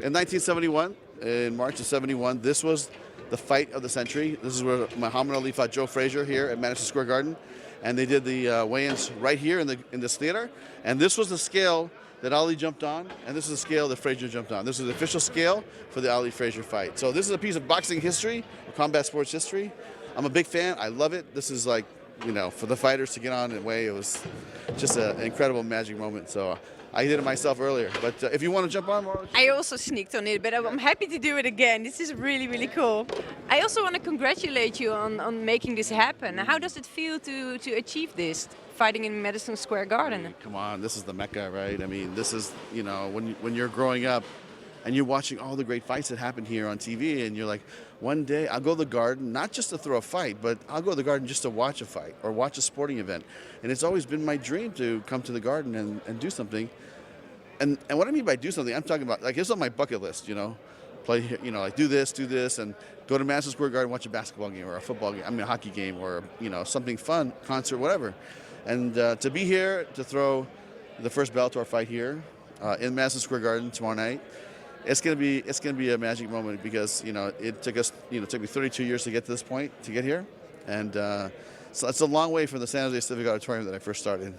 In 1971, in March of 71, this was the fight of the century. This is where Muhammad Ali fought Joe Frazier here at Madison Square Garden. And they did the weigh-ins right here in this theater. And this was the scale that Ali jumped on, and this is the scale that Frazier jumped on. This is the official scale for the Ali-Frazier fight. So this is a piece of boxing history, combat sports history. I'm a big fan. I love it. This is like, for the fighters to get on and weigh, it was just an incredible magic moment. So I did it myself earlier. But if you want to jump on more. I also sneaked on it, but I'm happy to do it again. This is really, really cool. I also want to congratulate you on making this happen. How does it feel to achieve this, fighting in Madison Square Garden? Come on, this is the Mecca, right? I mean, this is, when you're growing up and you're watching all the great fights that happen here on TV, and you're like, one day I'll go to the Garden, not just to throw a fight, but I'll go to the Garden just to watch a fight or watch a sporting event. And it's always been my dream to come to the Garden and do something. And what I mean by do something, I'm talking about, like, it's on my bucket list, play, like do this, and go to Madison Square Garden, watch a basketball game or a football game, a hockey game, or, something fun, concert, whatever. And to be here, to throw the first Bellator fight here in Madison Square Garden tomorrow night, it's gonna be a magic moment, because it took me 32 years to get to this point, to get here, and so it's a long way from the San Jose Civic Auditorium that I first started.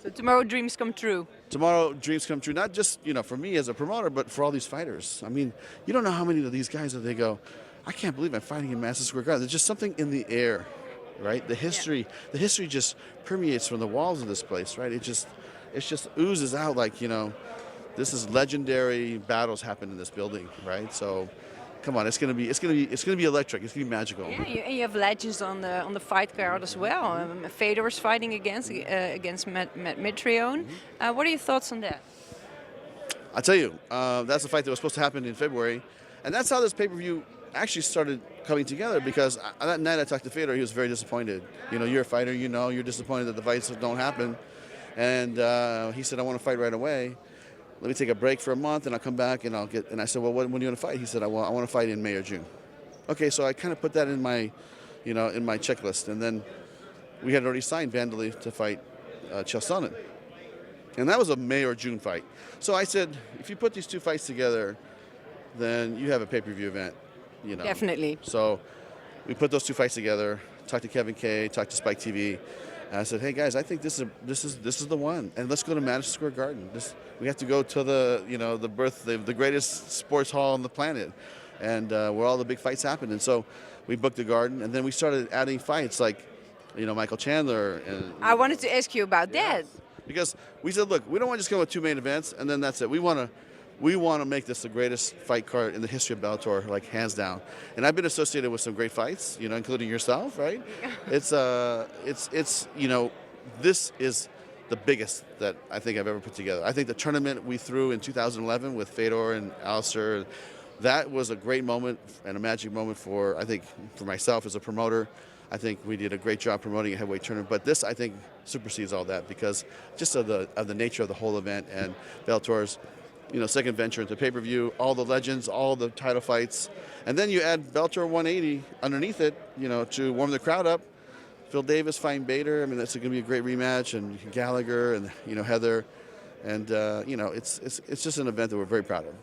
So tomorrow dreams come true. Tomorrow dreams come true, not just for me as a promoter, but for all these fighters. I mean, you don't know how many of these guys that they go, I can't believe I'm fighting in Madison Square Garden. There's just something in the air, right? The history just permeates from the walls of this place, right? It just oozes out like, this is legendary battles happen in this building, right? So, come on, it's gonna be electric. It's gonna be magical. Yeah, and you have legends on the fight card as well. Fedor is fighting against Matt Mitrione. What are your thoughts on that? I'll tell you, that's a fight that was supposed to happen in February, and that's how this pay-per-view actually started coming together. Because that night I talked to Fedor, he was very disappointed. You're a fighter, you're disappointed that the fights don't happen, and he said, I want to fight right away. Let me take a break for a month, and I'll come back, and I said, well, when do you want to fight? He said, I want to fight in May or June. Okay, so I kind of put that in my, in my checklist, and then we had already signed Vandalay to fight Chael Sonnen, and that was a May or June fight. So I said, if you put these two fights together, then you have a pay-per-view event, Definitely. So we put those two fights together. Talked to Kevin Kay, talked to Spike TV. And I said, hey guys, I think this is the one, and let's go to Madison Square Garden. We have to go to the greatest sports hall on the planet, and where all the big fights happen. And so we booked the Garden, and then we started adding fights like, Michael Chandler. And I wanted to ask you about that. Because we said, look, we don't want to just go with two main events and then that's it. We want to make this the greatest fight card in the history of Bellator, like hands down. And I've been associated with some great fights, including yourself, right? It's this is the biggest that I think I've ever put together. I think the tournament we threw in 2011 with Fedor and Alistair, that was a great moment and a magic moment for myself as a promoter. I think we did a great job promoting a heavyweight tournament, but this, I think, supersedes all that because just of the nature of the whole event and Bellator's, second venture into pay-per-view, all the legends, all the title fights, and then you add Bellator 180 underneath it, to warm the crowd up. Phil Davis fighting Bader. I mean, that's going to be a great rematch, and Gallagher and Heather, and it's just an event that we're very proud of.